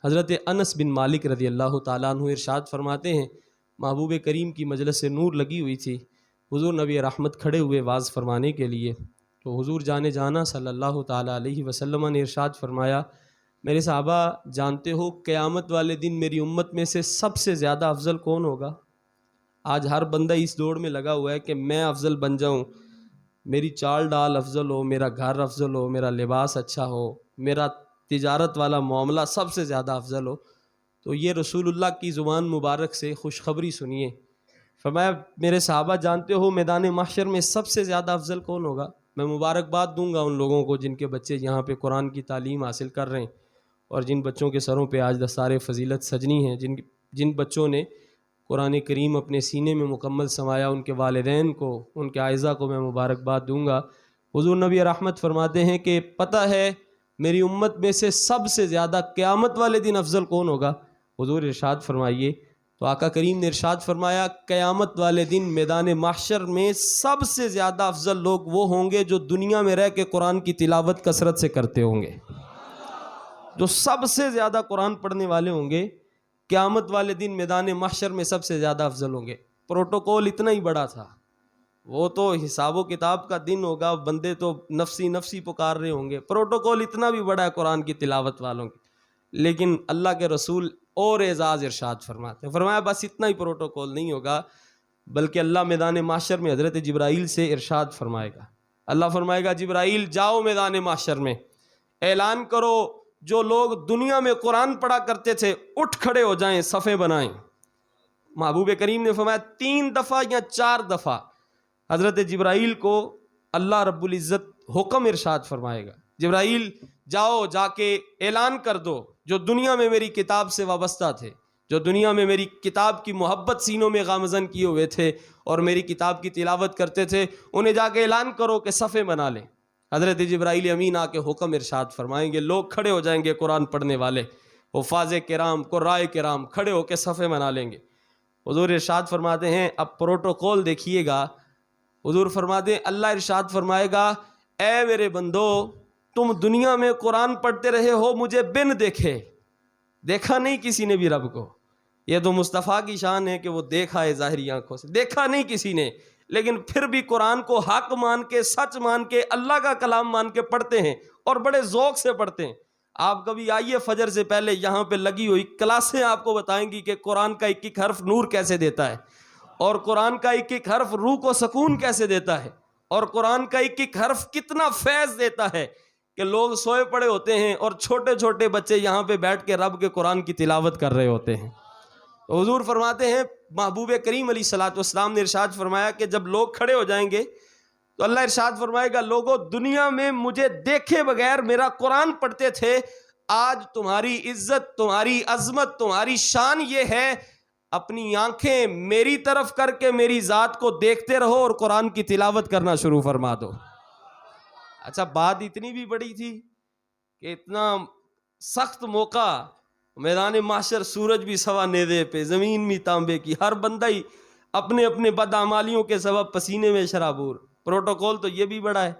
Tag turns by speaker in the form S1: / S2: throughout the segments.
S1: حضرت انس بن مالک رضی اللہ تعالیٰ عنہ ارشاد فرماتے ہیں محبوب کریم کی مجلس سے نور لگی ہوئی تھی، حضور نبی رحمت کھڑے ہوئے واز فرمانے کے لیے، تو حضور جانے جانا صلی اللہ تعالیٰ علیہ وسلم نے ارشاد فرمایا میرے صحابہ جانتے ہو قیامت والے دن میری امت میں سے سب سے زیادہ افضل کون ہوگا؟ آج ہر بندہ اس دوڑ میں لگا ہوا ہے کہ میں افضل بن جاؤں، میری چال ڈال افضل ہو، میرا گھر افضل ہو، میرا لباس اچھا ہو، میرا تجارت والا معاملہ سب سے زیادہ افضل ہو۔ تو یہ رسول اللہ کی زبان مبارک سے خوشخبری سنیے، فرمایا میرے صحابہ جانتے ہو میدان محشر میں سب سے زیادہ افضل کون ہوگا؟ میں مبارکباد دوں گا ان لوگوں کو جن کے بچے یہاں پہ قرآن کی تعلیم حاصل کر رہے ہیں، اور جن بچوں کے سروں پہ آج دستار فضیلت سجنی ہیں، جن بچوں نے قرآن کریم اپنے سینے میں مکمل سمایا، ان کے والدین کو، ان کے اعزہ کو میں مبارکباد دوں گا۔ حضور نبی رحمت فرماتے ہیں کہ پتہ ہے میری امت میں سے سب سے زیادہ قیامت والے دن افضل کون ہوگا؟ حضور ارشاد فرمائیے، تو آقا کریم نے ارشاد فرمایا قیامت والے دن میدان محشر میں سب سے زیادہ افضل لوگ وہ ہوں گے جو دنیا میں رہ کے قرآن کی تلاوت کثرت سے کرتے ہوں گے۔ جو سب سے زیادہ قرآن پڑھنے والے ہوں گے قیامت والے دن میدان محشر میں سب سے زیادہ افضل ہوں گے۔ پروٹوکول اتنا ہی بڑا تھا، وہ تو حساب و کتاب کا دن ہوگا، بندے تو نفسی نفسی پکار رہے ہوں گے، پروٹوکول اتنا بھی بڑا ہے قرآن کی تلاوت والوں کی، لیکن اللہ کے رسول اور اعزاز ارشاد فرماتے ہیں، فرمایا بس اتنا ہی پروٹوکول نہیں ہوگا، بلکہ اللہ میدان محشر میں حضرت جبرائیل سے ارشاد فرمائے گا، اللہ فرمائے گا جبرائیل جاؤ میدان محشر میں اعلان کرو جو لوگ دنیا میں قرآن پڑھا کرتے تھے اٹھ کھڑے ہو جائیں، صفیں بنائیں۔ محبوب کریم نے فرمایا 3 دفعہ یا 4 دفعہ حضرت جبرائیل کو اللہ رب العزت حکم ارشاد فرمائے گا، جبرائیل جاؤ جا کے اعلان کر دو جو دنیا میں میری کتاب سے وابستہ تھے، جو دنیا میں میری کتاب کی محبت سینوں میں گامزن کیے ہوئے تھے اور میری کتاب کی تلاوت کرتے تھے، انہیں جا کے اعلان کرو کہ صفیں بنا لیں۔ حضرت جبرائیل امین آ کے حکم ارشاد فرمائیں گے، لوگ کھڑے ہو جائیں گے قرآن پڑھنے والے، حفاظ کرام قرائے کرام کھڑے ہو کے صفیں بنا لیں گے۔ حضور ارشاد فرماتے ہیں اب پروٹوکول دیکھیے گا، حضور فرماتے ہیں اللہ ارشاد فرمائے گا اے میرے بندو تم دنیا میں قرآن پڑھتے رہے ہو مجھے بن دیکھے، دیکھا نہیں کسی نے بھی رب کو، یہ تو مصطفیٰ کی شان ہے کہ وہ دیکھا ہے ظاہری آنکھوں سے، دیکھا نہیں کسی نے، لیکن پھر بھی قرآن کو حق مان کے سچ مان کے اللہ کا کلام مان کے پڑھتے ہیں اور بڑے ذوق سے پڑھتے ہیں۔ آپ کبھی آئیے فجر سے پہلے یہاں پہ لگی ہوئی کلاسیں آپ کو بتائیں گی کہ قرآن کا ایک ایک حرف نور کیسے دیتا ہے، اور قرآن کا ایک ایک حرف روح کو سکون کیسے دیتا ہے، اور قرآن کا ایک ایک حرف کتنا فیض دیتا ہے کہ لوگ سوئے پڑے ہوتے ہیں اور چھوٹے چھوٹے بچے یہاں پہ بیٹھ کے رب کے قرآن کی تلاوت کر رہے ہوتے ہیں۔ تو حضور فرماتے ہیں محبوب کریم علیہ الصلوۃ والسلام نے ارشاد فرمایا کہ جب لوگ کھڑے ہو جائیں گے تو اللہ ارشاد فرمائے گا لوگوں دنیا میں مجھے دیکھے بغیر میرا قرآن پڑھتے تھے، آج تمہاری عزت تمہاری عظمت تمہاری شان یہ ہے اپنی آنکھیں میری طرف کر کے میری ذات کو دیکھتے رہو اور قرآن کی تلاوت کرنا شروع فرما دو۔ اچھا بات اتنی بھی بڑی تھی کہ اتنا سخت موقع، میدان محشر سورج بھی سوا نیزے پہ، زمین بھی تانبے کی، ہر بندہ ہی اپنے اپنے بدعمالیوں کے سبب پسینے میں شرابور۔ پروٹوکول تو یہ بھی بڑا ہے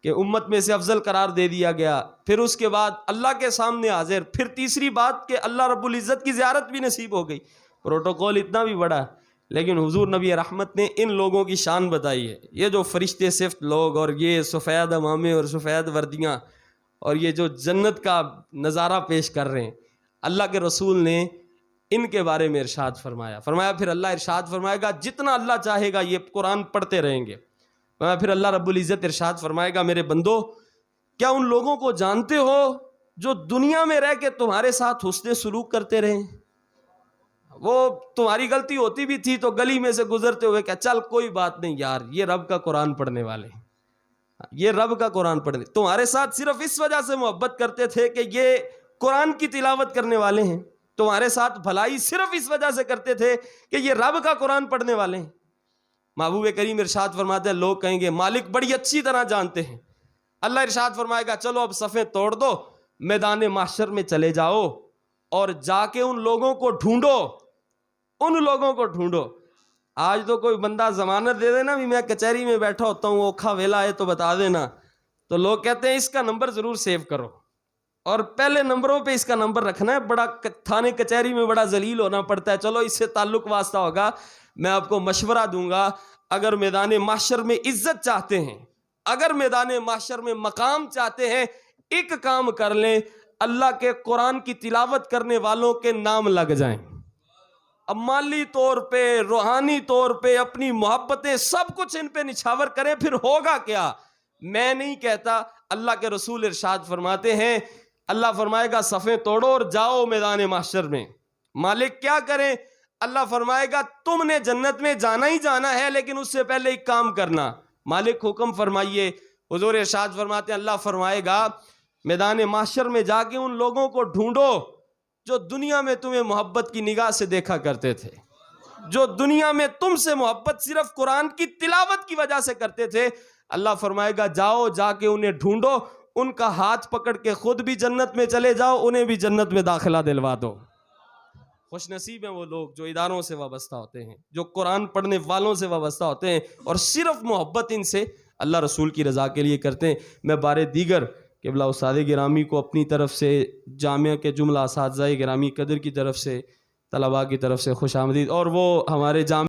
S1: کہ امت میں سے افضل قرار دے دیا گیا، پھر اس کے بعد اللہ کے سامنے حاضر، پھر تیسری بات کہ اللہ رب العزت کی زیارت بھی نصیب ہو گئی۔ پروٹوکول اتنا بھی بڑا ہے، لیکن حضور نبی رحمت نے ان لوگوں کی شان بتائی ہے، یہ جو فرشتے صفت لوگ اور یہ سفید امامے اور سفید وردیاں اور یہ جو جنت کا نظارہ پیش کر رہے ہیں، اللہ کے رسول نے ان کے بارے میں ارشاد فرمایا، پھر اللہ ارشاد فرمائے گا جتنا اللہ چاہے گا یہ قرآن پڑھتے رہیں گے۔ پھر اللہ رب العزت ارشاد فرمائے گا میرے بندو کیا ان لوگوں کو جانتے ہو جو دنیا میں رہ کے تمہارے ساتھ حسن سلوک کرتے رہے، وہ تمہاری غلطی ہوتی بھی تھی تو گلی میں سے گزرتے ہوئے کہ چل کوئی بات نہیں یار یہ رب کا قرآن پڑھنے والے، یہ رب کا قرآن پڑھنے، تمہارے ساتھ صرف اس وجہ سے محبت کرتے تھے کہ یہ قرآن کی تلاوت کرنے والے ہیں، تمہارے ساتھ بھلائی صرف اس وجہ سے کرتے تھے کہ یہ رب کا قرآن پڑھنے والے ہیں۔ محبوب کریم ارشاد فرماتے ہیں لوگ کہیں گے مالک بڑی اچھی طرح جانتے ہیں، اللہ ارشاد فرمائے گا چلو اب صفیں توڑ دو، میدان محشر میں چلے جاؤ اور جا کے ان لوگوں کو ڈھونڈو، ان لوگوں کو ڈھونڈو۔ آج تو کوئی بندہ ضمانت دے دینا بھی میں کچہری میں بیٹھا ہوتا ہوں اوکھا ویلا ہے تو بتا دینا، تو لوگ کہتے ہیں اس کا نمبر ضرور سیو کرو، اور پہلے نمبروں پہ اس کا نمبر رکھنا ہے. بڑا تھانے کچہری میں بڑا ذلیل ہونا پڑتا ہے. چلو اس سے تعلق واسطہ ہوگا. میں آپ کو مشورہ دوں گا, اگر میدان محشر میں عزت چاہتے ہیں, اگر میدان محشر میں مقام چاہتے ہیں, ایک کام کر لیں, اللہ کے قرآن کی تلاوت کرنے والوں کے نام لگ جائیں. اب مالی طور پہ, روحانی طور پہ اپنی محبتیں سب کچھ ان پہ نچھاور کریں, پھر ہوگا کیا؟ میں نہیں کہتا. اللہ کے رسول ارشاد فرماتے ہیں, اللہ فرمائے گا صفیں توڑو اور جاؤ میدان محشر میں. مالک کیا کریں؟ اللہ فرمائے گا تم نے جنت میں جانا ہی جانا ہے, لیکن اس سے پہلے ایک کام کرنا. مالک حکم فرمائیے. حضور ارشاد فرماتے ہیں, اللہ فرمائے گا میدان محشر میں جا کے ان لوگوں کو ڈھونڈو جو دنیا میں تمہیں محبت کی نگاہ سے دیکھا کرتے تھے, جو دنیا میں تم سے محبت صرف قرآن کی تلاوت کی وجہ سے کرتے تھے. اللہ فرمائے گا جاؤ, جا کے انہیں ڈھونڈو, ان کا ہاتھ پکڑ کے خود بھی جنت میں چلے جاؤ, انہیں بھی جنت میں داخلہ دلوا دو. خوش نصیب ہیں وہ لوگ جو اداروں سے وابستہ ہوتے ہیں, جو قرآن پڑھنے والوں سے وابستہ ہوتے ہیں, اور صرف محبت ان سے اللہ رسول کی رضا کے لیے کرتے ہیں. میں بارے دیگر قبلہ استاد گرامی کو اپنی طرف سے, جامعہ کے جملہ اساتذہ گرامی قدر کی طرف سے, طلباء کی طرف سے خوش آمدید. اور وہ ہمارے جامعہ